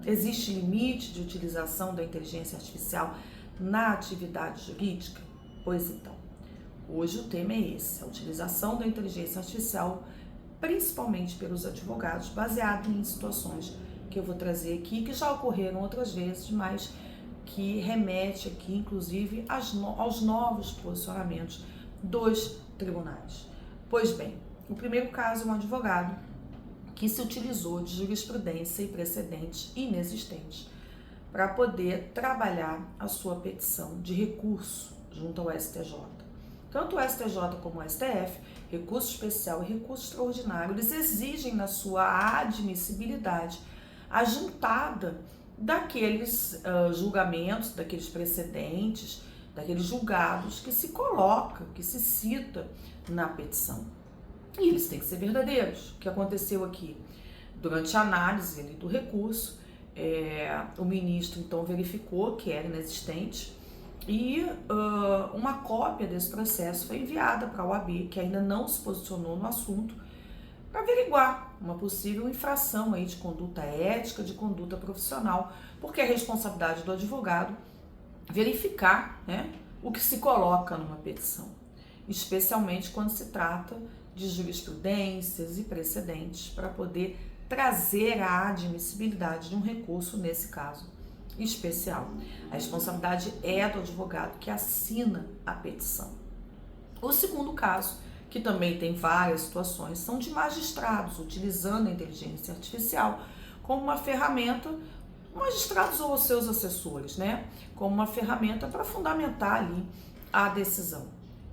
Existe limite de utilização da inteligência artificial na atividade jurídica? Pois então, hoje o tema é esse, a utilização da inteligência artificial, principalmente pelos advogados, baseado em situações que eu vou trazer aqui, que já ocorreram outras vezes, mas que remete aqui, inclusive, aos novos posicionamentos dos tribunais. Pois bem, o primeiro caso é um advogado que se utilizou de jurisprudência e precedentes inexistentes para poder trabalhar a sua petição de recurso junto ao STJ. Tanto o STJ como o STF, recurso especial e recurso extraordinário, eles exigem na sua admissibilidade a juntada daqueles julgamentos, daqueles precedentes, daqueles julgados que se coloca, que se cita na petição. E eles têm que ser verdadeiros. O que aconteceu aqui? Durante a análise do recurso, o ministro então verificou que era inexistente e uma cópia desse processo foi enviada para a OAB, que ainda não se posicionou no assunto, para averiguar uma possível infração aí de conduta ética, de conduta profissional, porque é responsabilidade do advogado verificar, né, o que se coloca numa petição, especialmente quando se trata de jurisprudências e precedentes, para poder trazer a admissibilidade de um recurso, nesse caso especial. A responsabilidade é do advogado que assina a petição. O segundo caso, que também tem várias situações, são de magistrados utilizando a inteligência artificial como uma ferramenta, magistrados ou seus assessores, né, como uma ferramenta para fundamentar ali a decisão.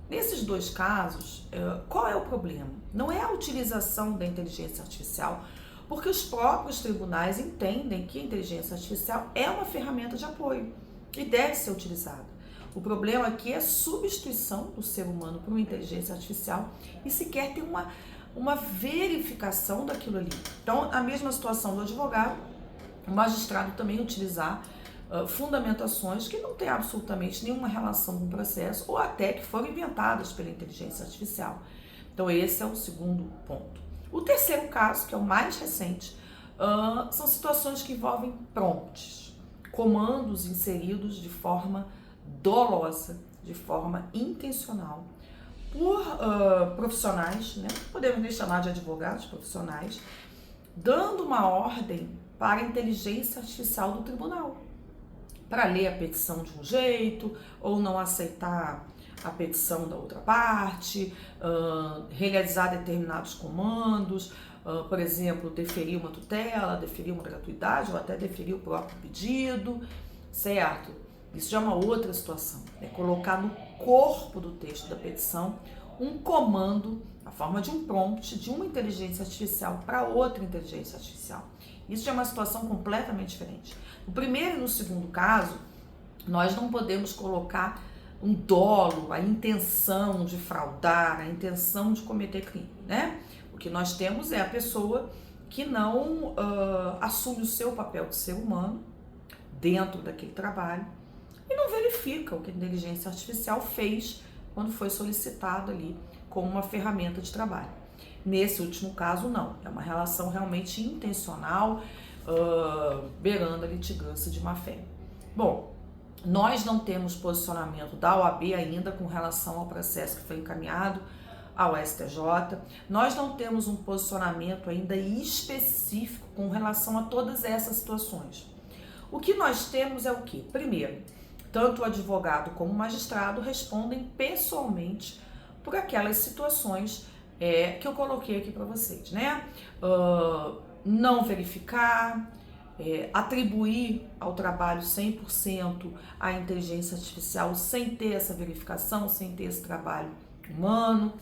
Nesses dois casos, qual é o problema? Não é a utilização da inteligência artificial, porque os próprios tribunais entendem que a inteligência artificial é uma ferramenta de apoio e deve ser utilizada. O problema aqui é a substituição do ser humano por uma inteligência artificial e sequer ter uma verificação daquilo ali. Então, a mesma situação do advogado, o magistrado também utilizar fundamentações que não têm absolutamente nenhuma relação com o processo ou até que foram inventadas pela inteligência artificial. Então esse é o segundo ponto. O terceiro caso, que é o mais recente, são situações que envolvem prompts, comandos inseridos de forma dolosa, de forma intencional, por profissionais, né? Podemos nem chamar de advogados profissionais, dando uma ordem para a inteligência artificial do tribunal, para ler a petição de um jeito, ou não aceitar a petição da outra parte, realizar determinados comandos, por exemplo, deferir uma tutela, deferir uma gratuidade, ou até deferir o próprio pedido, certo? Isso já é uma outra situação, é colocar no corpo do texto da petição um comando, na forma de um prompt, de uma inteligência artificial para outra inteligência artificial. Isso já é uma situação completamente diferente. No primeiro e no segundo caso, nós não podemos colocar um dolo, a intenção de fraudar, a intenção de cometer crime, né? O que nós temos é a pessoa que não assume o seu papel de ser humano dentro daquele trabalho e não verifica o que a inteligência artificial fez quando foi solicitado ali como uma ferramenta de trabalho. Nesse último caso, não. É uma relação realmente intencional, beirando a litigância de má-fé. Bom, nós não temos posicionamento da OAB ainda com relação ao processo que foi encaminhado ao STJ. Nós não temos um posicionamento ainda específico com relação a todas essas situações. O que nós temos é o quê? Primeiro, tanto o advogado como o magistrado respondem pessoalmente por aquelas situações que eu coloquei aqui para vocês, né? Não verificar, atribuir ao trabalho 100% a inteligência artificial sem ter essa verificação, sem ter esse trabalho humano,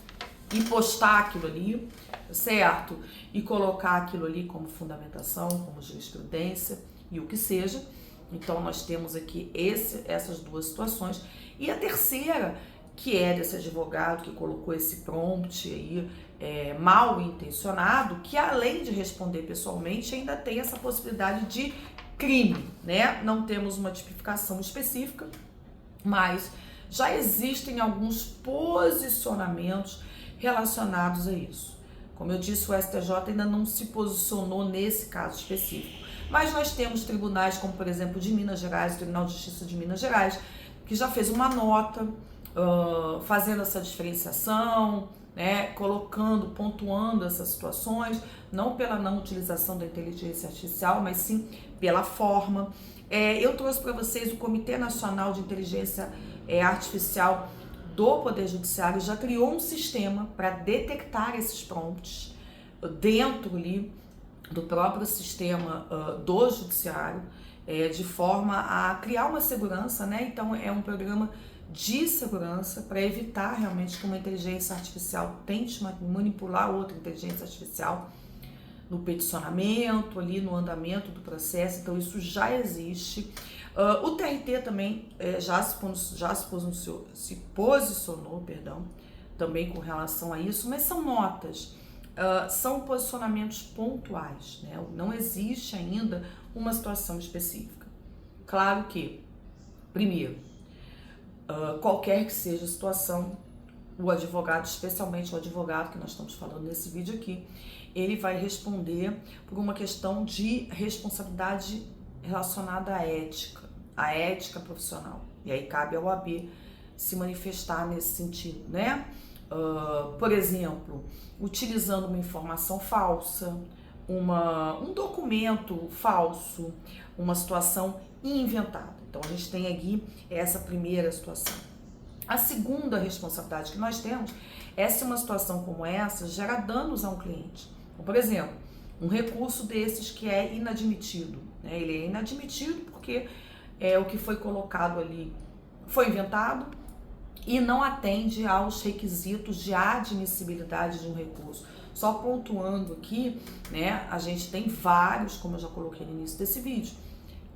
e postar aquilo ali, certo? E colocar aquilo ali como fundamentação, como jurisprudência e o que seja. Então nós temos aqui essas duas situações. E a terceira, que é desse advogado que colocou esse prompt aí, mal intencionado, que além de responder pessoalmente, ainda tem essa possibilidade de crime, né? Não temos uma tipificação específica, mas já existem alguns posicionamentos relacionados a isso. Como eu disse, o STJ ainda não se posicionou nesse caso específico. Mas nós temos tribunais como, por exemplo, de Minas Gerais, o Tribunal de Justiça de Minas Gerais, que já fez uma nota fazendo essa diferenciação, né, colocando, pontuando essas situações, não pela não utilização da inteligência artificial, mas sim pela forma. Eu trouxe para vocês o Comitê Nacional de Inteligência Artificial do Poder Judiciário, já criou um sistema para detectar esses prompts dentro ali do próprio sistema do Judiciário, de forma a criar uma segurança, né? Então é um programa de segurança para evitar realmente que uma inteligência artificial tente manipular outra inteligência artificial no peticionamento, ali no andamento do processo. Então isso já existe. O TRT também já se posicionou, também com relação a isso, mas são notas, são posicionamentos pontuais, né? Não existe ainda uma situação específica. Claro que, primeiro, qualquer que seja a situação, o advogado, especialmente o advogado que nós estamos falando nesse vídeo aqui, ele vai responder por uma questão de responsabilidade relacionada à ética profissional. E aí cabe ao OAB se manifestar nesse sentido, né? Por exemplo, utilizando uma informação falsa, um documento falso, uma situação inventada. Então a gente tem aqui essa primeira situação. A segunda responsabilidade que nós temos é se uma situação como essa gera danos a um cliente. Então, por exemplo, um recurso desses que é inadmitido, né? Ele é inadmitido porque o que foi colocado ali foi inventado e não atende aos requisitos de admissibilidade de um recurso. Só pontuando aqui, né, a gente tem vários, como eu já coloquei no início desse vídeo.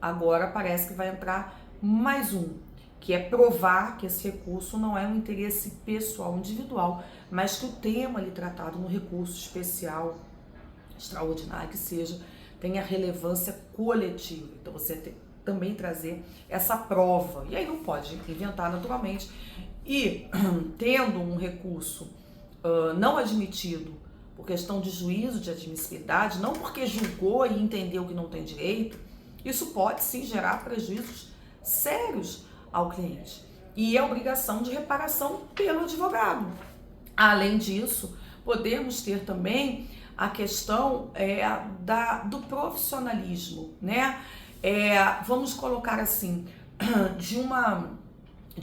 Agora parece que vai entrar mais um, que é provar que esse recurso não é um interesse pessoal individual, mas que o tema ali tratado no recurso especial, extraordinário que seja, tenha relevância coletiva. Então você tem também trazer essa prova. E aí não pode inventar naturalmente. E tendo um recurso não admitido por questão de juízo de admissibilidade, não porque julgou e entendeu que não tem direito, isso pode sim gerar prejuízos sérios ao cliente. E é obrigação de reparação pelo advogado. Além disso, podemos ter também a questão do profissionalismo, né? Vamos colocar assim, de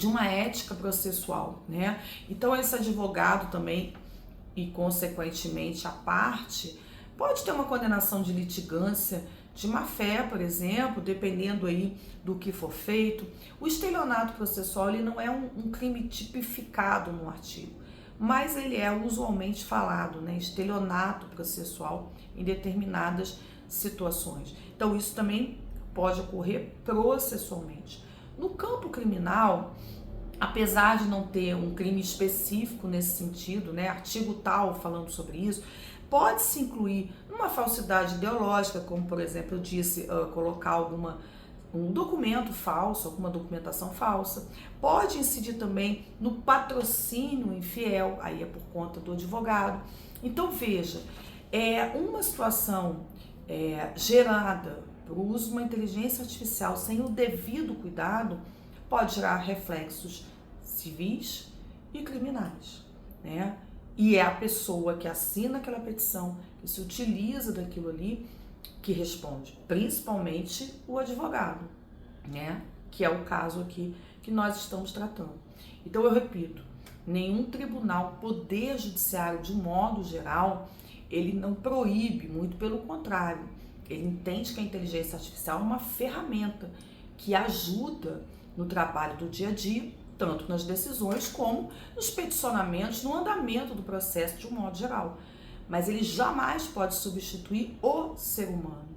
uma ética processual, né? Então esse advogado também, e consequentemente a parte, pode ter uma condenação de litigância de má-fé, por exemplo, dependendo aí do que for feito. O estelionato processual, ele não é um crime tipificado no artigo, mas ele é usualmente falado, né? Estelionato processual em determinadas situações. Então isso também pode ocorrer processualmente. No campo criminal, apesar de não ter um crime específico nesse sentido, né, artigo tal falando sobre isso, pode-se incluir uma falsidade ideológica, como por exemplo eu disse, colocar um documento falso, alguma documentação falsa. Pode incidir também no patrocínio infiel, aí é por conta do advogado. Então veja, uma situação gerada por uso de uma inteligência artificial sem o devido cuidado pode gerar reflexos civis e criminais, né? E é a pessoa que assina aquela petição, que se utiliza daquilo ali, que responde, principalmente o advogado, né? Que é o caso aqui que nós estamos tratando. Então eu repito, nenhum tribunal, poder judiciário de um modo geral, ele não proíbe, muito pelo contrário, ele entende que a inteligência artificial é uma ferramenta que ajuda no trabalho do dia a dia, tanto nas decisões como nos peticionamentos, no andamento do processo de um modo geral. Mas ele jamais pode substituir o ser humano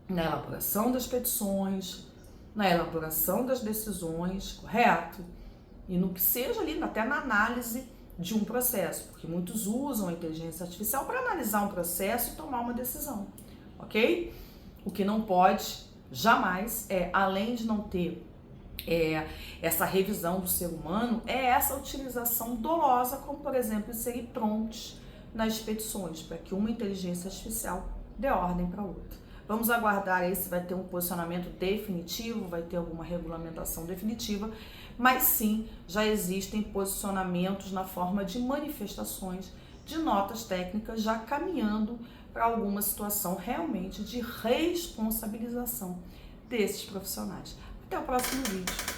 na elaboração das petições, na elaboração das decisões, correto? E no que seja ali, até na análise de um processo, porque muitos usam a inteligência artificial para analisar um processo e tomar uma decisão, ok? O que não pode, jamais, além de não ter essa revisão do ser humano é essa utilização dolosa, como por exemplo inserir prompts nas petições, para que uma inteligência artificial dê ordem para outra. Vamos aguardar aí se vai ter um posicionamento definitivo, vai ter alguma regulamentação definitiva, mas sim, já existem posicionamentos na forma de manifestações, de notas técnicas, já caminhando para alguma situação realmente de responsabilização desses profissionais. Até o próximo vídeo.